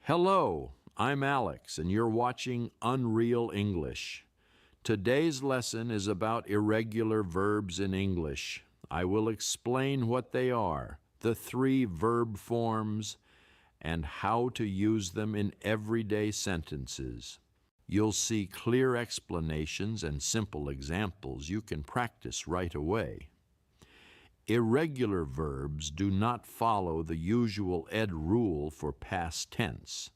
Hello, I'm Alex, and you're watching Unreal English. Today's lesson is about irregular verbs in English. I will explain what they are, the three verb forms, and how to use them in everyday sentences. You'll see clear explanations and simple examples you can practice right away. Irregular verbs do not follow the usual ed rule for past tense.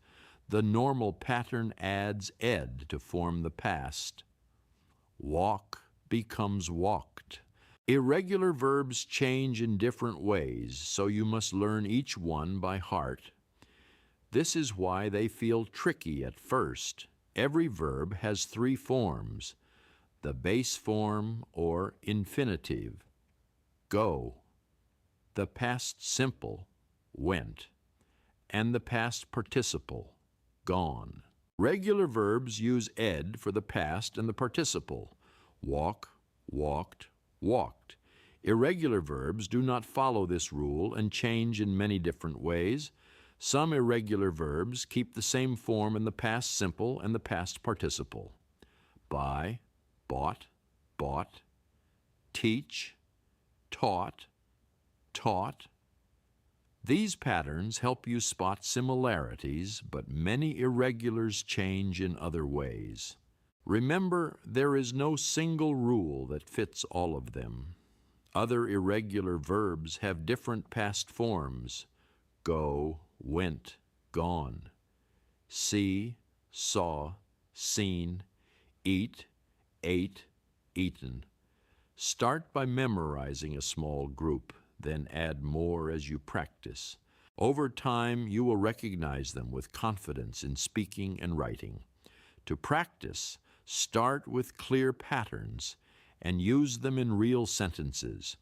The normal pattern adds ed to form the past. Walk becomes walked. Irregular verbs change in different ways, so you must learn each one by heart. This is why they feel tricky at first. Every verb has three forms: the base form or infinitive, go, the past simple, went, and the past participle, gone. Regular verbs use ed for the past and the participle, walk, walked, walked. Irregular verbs do not follow this rule and change in many different ways. Some irregular verbs keep the same form in the past simple and the past participle: buy, bought, bought, teach, taught, taught. These patterns help you spot similarities, but many irregulars change in other ways. Remember, there is no single rule that fits all of them. Other irregular verbs have different past forms: go, went, gone, see, saw, seen, eat, ate, eaten. Start by memorizing a small group, then add more as you practice. Over time, you will recognize them with confidence in speaking and writing. To practice, start with clear patterns and use them in real sentences.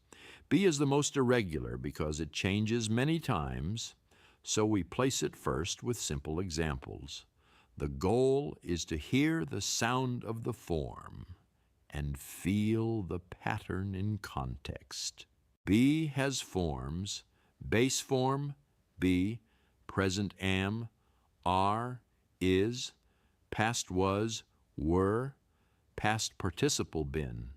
Be is the most irregular because it changes many times, so we place it first with simple examples. The goal is to hear the sound of the form and feel the pattern in context. Be has forms: base form, be, present am, are, is, past was, were, past participle been.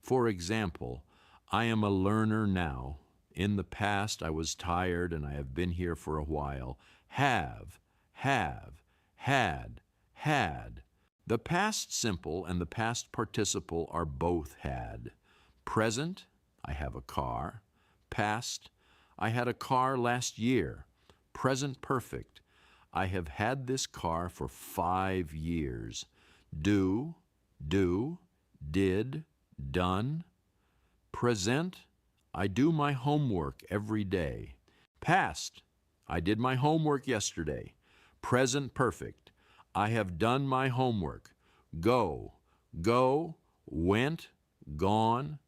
For example, I am a learner now. In the past, I was tired and I have been here for a while. Have, had, had. The past simple and the past participle are both had. Present, I have a car. Past, I had a car last year. Present perfect, I have had this car for 5 years. Do, did, done. Present, I do my homework every day. Past, I did my homework yesterday. Present perfect, I have done my homework. Go, went, gone.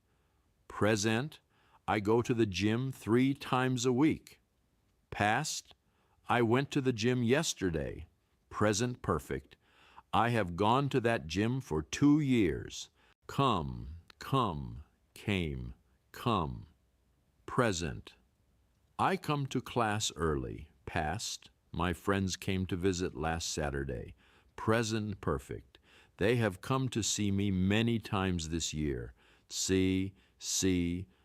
Present, I go to the gym 3 times a week. Past, I went to the gym yesterday. Present perfect, I have gone to that gym for 2 years. Come, came, come. Present, I come to class early. Past, my friends came to visit last Saturday. Present perfect, they have come to see me many times this year. See,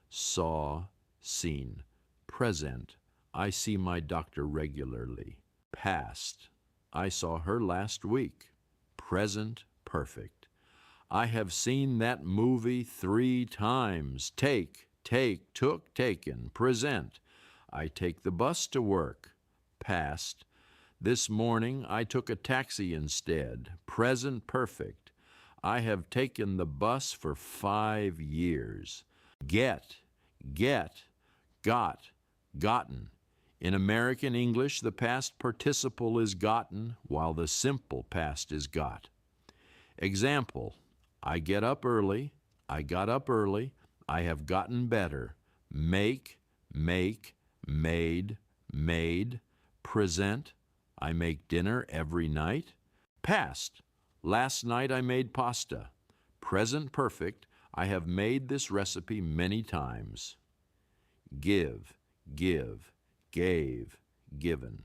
saw, seen. Present, I see my doctor regularly. Past, I saw her last week. Present perfect, I have seen that movie 3 times. Take, took, taken. Present, I take the bus to work. Past, this morning I took a taxi instead. Present perfect, I have taken the bus for 5 years. Get, got, gotten. In American English, the past participle is gotten, while the simple past is got. Example, I get up early, I got up early, I have gotten better. Make, made, made. Present, I make dinner every night. Past, last night I made pasta. Present perfect, I have made this recipe many times. Give, gave, given.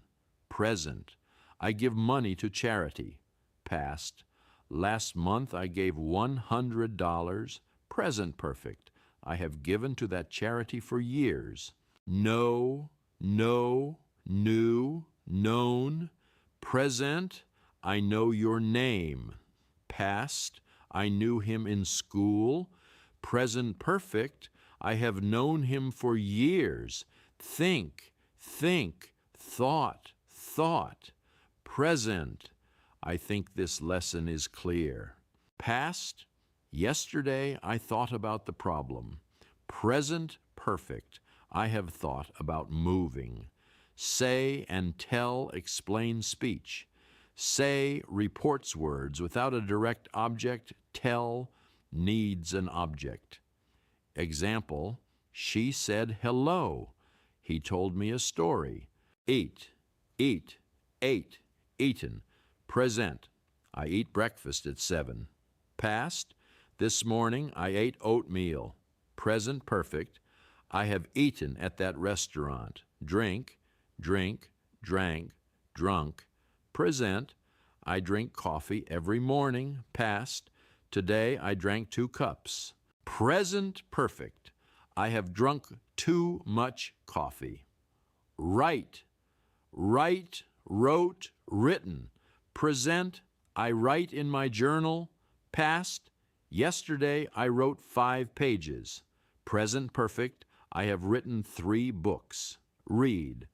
Present, I give money to charity. Past. Last month I gave $100. Present perfect. I have given to that charity for years. Know, knew, known. Present. I know your name. Past. I knew him in school. Present perfect. I have known him for years. Think, thought. Present. I think this lesson is clear. Past. Yesterday I thought about the problem. Present perfect. I have thought about moving. Say and tell explain speech. Say reports words without a direct object. Tell needs an object. Example, she said hello. He told me a story. Eat, ate, eaten. Present, I eat breakfast at 7. Past, this morning I ate oatmeal. Present perfect, I have eaten at that restaurant. Drink, drank, drunk. Present, I drink coffee every morning. Past, today I drank 2 cups. Present perfect, I have drunk too much coffee. Write, wrote, written. Present, I write in my journal. Past, yesterday I wrote 5 pages. Present perfect, I have written 3 books. Read.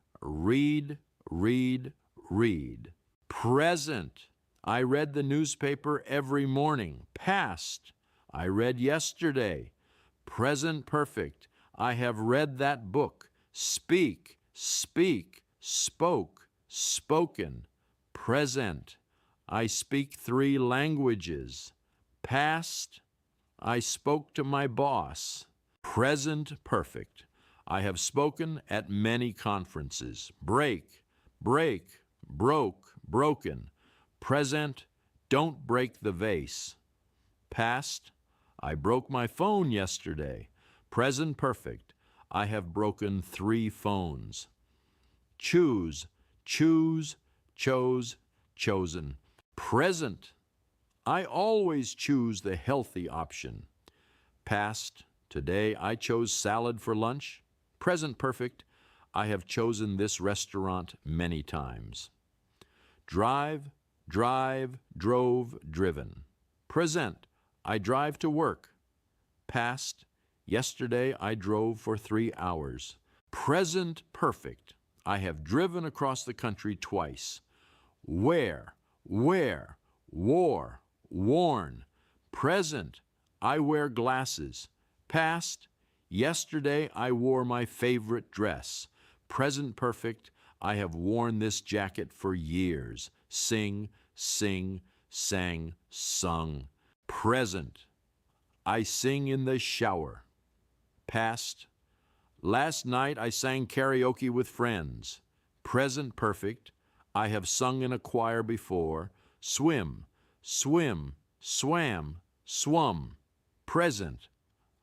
Present, I read the newspaper every morning. Past, I read yesterday. Present perfect, I have read that book. Speak, spoke, spoken. Present, I speak 3 languages. Past, I spoke to my boss. Present perfect, I have spoken at many conferences. Break, broken. Present, don't break the vase. Past, I broke my phone yesterday. Present perfect, I have broken 3 phones. Choose, chose, chosen. Present, I always choose the healthy option. Past, today I chose salad for lunch. Present perfect, I have chosen this restaurant many times. Drive, drove, driven. Present, I drive to work. Past, yesterday I drove for 3 hours. Present perfect, I have driven across the country twice. Wear, wore, worn. Present, I wear glasses. Past, yesterday I wore my favorite dress. Present perfect, I have worn this jacket for years. Sing, sang, sung. Present, I sing in the shower. Past, last night I sang karaoke with friends. Present perfect, I have sung in a choir before. Swim, swam. Present,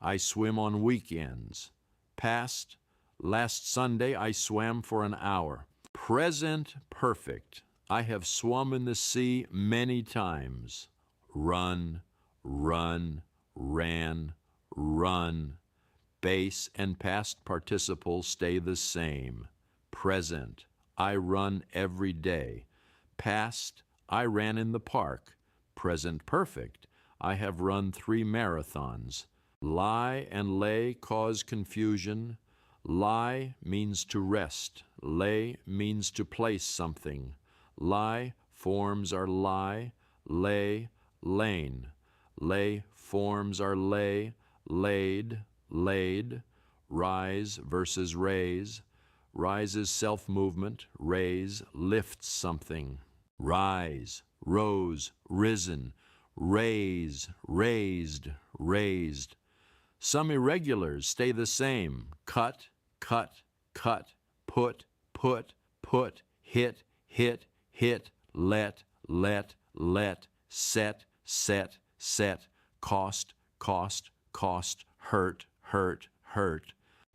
I swim on weekends. Past, last Sunday I swam for an hour. Present perfect, I have swum in the sea many times. Run, ran. Base and past participles stay the same. Present, I run every day. Past, I ran in the park. Present perfect, I have run 3 marathons. Lie and lay cause confusion. Lie means to rest. Lay means to place something. Lie forms are lie, lay, lane. Lay forms are lay, laid. Rise versus raise. Rise is self-movement. Raise lifts something. Rise, rose, risen. Raise, raised. Some irregulars stay the same. Cut, put, hit, let, set, cost, hurt.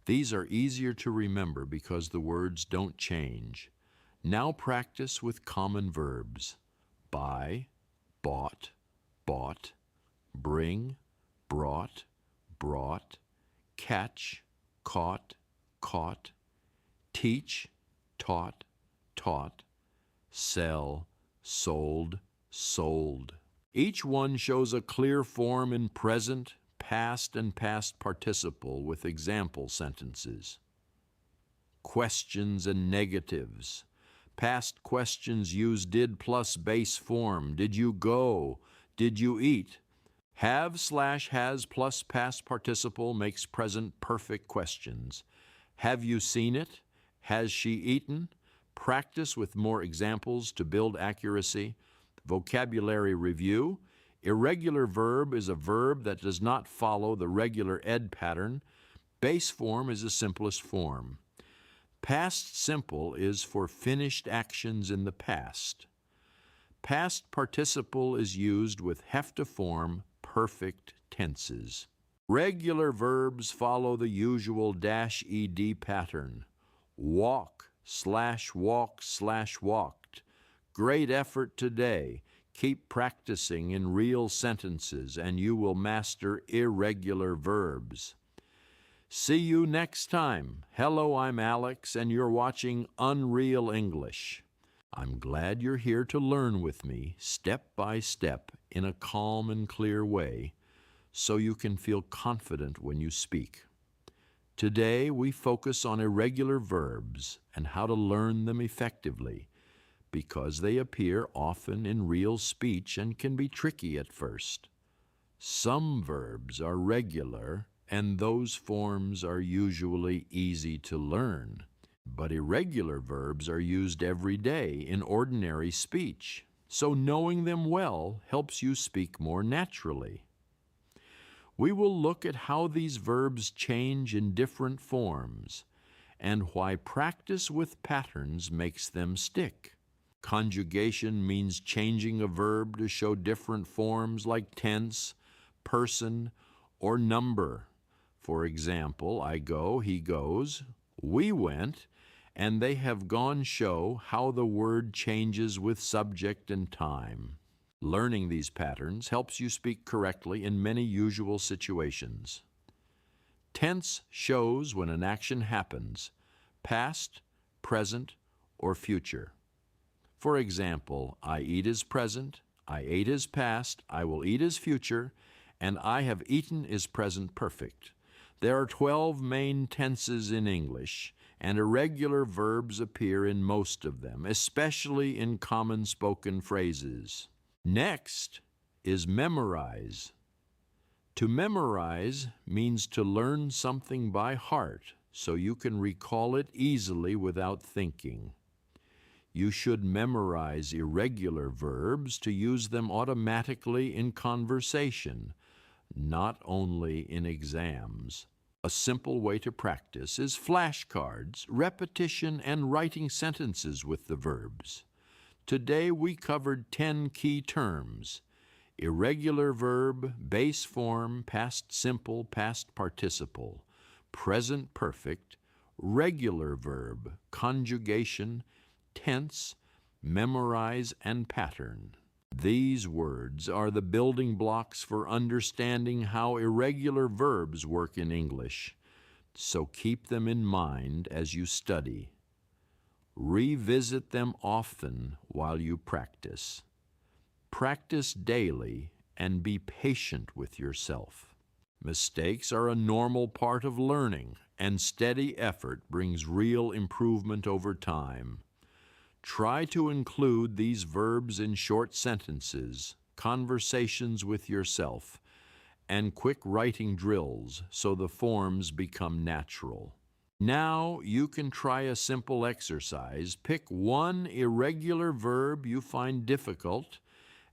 These are easier to remember because the words don't change. Now practice with common verbs. Buy, bought, bought. Bring, brought, brought. Catch, caught, caught. Teach, taught, taught. Sell, sold, sold. Each one shows a clear form in present, past, and past participle with example sentences. Questions and negatives. Past questions use did plus base form. Did you go? Did you eat? Have/has plus past participle makes present perfect questions. Have you seen it? Has she eaten? Practice with more examples to build accuracy. Vocabulary review. Irregular verb is a verb that does not follow the regular ed pattern. Base form is the simplest form. Past simple is for finished actions in the past. Past participle is used with have to form perfect tenses. Regular verbs follow the usual -ed pattern. Walk/walked. Great effort today. Keep practicing in real sentences and you will master irregular verbs. See you next time. Hello, I'm Alex and you're watching Unreal English. I'm glad you're here to learn with me, step by step, in a calm and clear way, so you can feel confident when you speak. Today, we focus on irregular verbs and how to learn them effectively, because they appear often in real speech and can be tricky at first. Some verbs are regular, and those forms are usually easy to learn. But irregular verbs are used every day in ordinary speech, so knowing them well helps you speak more naturally. We will look at how these verbs change in different forms and why practice with patterns makes them stick. Conjugation means changing a verb to show different forms like tense, person, or number. For example, I go, he goes, we went, and they have gone show how the word changes with subject and time. Learning these patterns helps you speak correctly in many usual situations. Tense shows when an action happens, past, present, or future. For example, I eat is present, I ate is past, I will eat is future, and I have eaten is present perfect. There are 12 main tenses in English, and irregular verbs appear in most of them, especially in common spoken phrases. Next is memorize. To memorize means to learn something by heart so you can recall it easily without thinking. You should memorize irregular verbs to use them automatically in conversation, not only in exams. A simple way to practice is flashcards, repetition, and writing sentences with the verbs. Today we covered 10 key terms: irregular verb, base form, past simple, past participle, present perfect, regular verb, conjugation, tense, memorize, and pattern. These words are the building blocks for understanding how irregular verbs work in English, so keep them in mind as you study. Revisit them often while you practice. Practice daily and be patient with yourself. Mistakes are a normal part of learning, and steady effort brings real improvement over time. Try to include these verbs in short sentences, conversations with yourself, and quick writing drills so the forms become natural. Now you can try a simple exercise. Pick one irregular verb you find difficult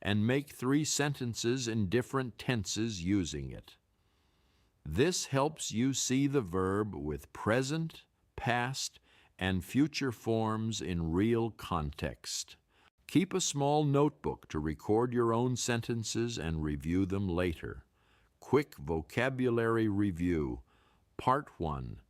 and make 3 sentences in different tenses using it. This helps you see the verb with present, past, and future forms in real context. Keep a small notebook to record your own sentences and review them later. Quick vocabulary review. Part 1.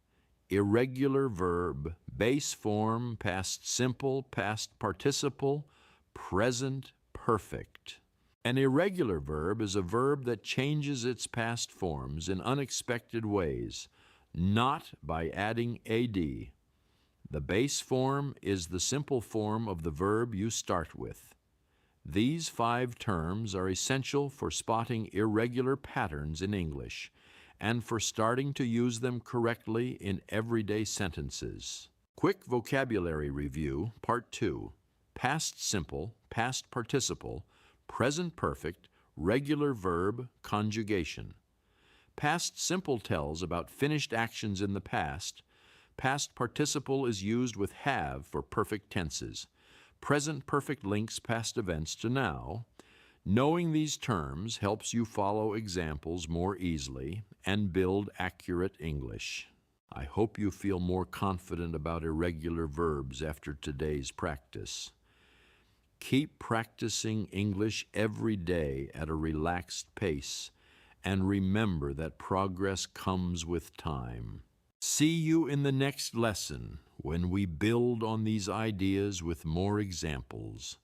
irregular verb, base form, past simple, past participle, present perfect. An irregular verb is a verb that changes its past forms in unexpected ways, not by adding ad. The base form is the simple form of the verb you start with. These 5 terms are essential for spotting irregular patterns in English and for starting to use them correctly in everyday sentences. Quick vocabulary review, Part 2. Past simple, past participle, present perfect, regular verb, conjugation. Past simple tells about finished actions in the past. Past participle is used with have for perfect tenses. Present perfect links past events to now. Knowing these terms helps you follow examples more easily and build accurate English. I hope you feel more confident about irregular verbs after today's practice. Keep practicing English every day at a relaxed pace, and remember that progress comes with time. See you in the next lesson when we build on these ideas with more examples.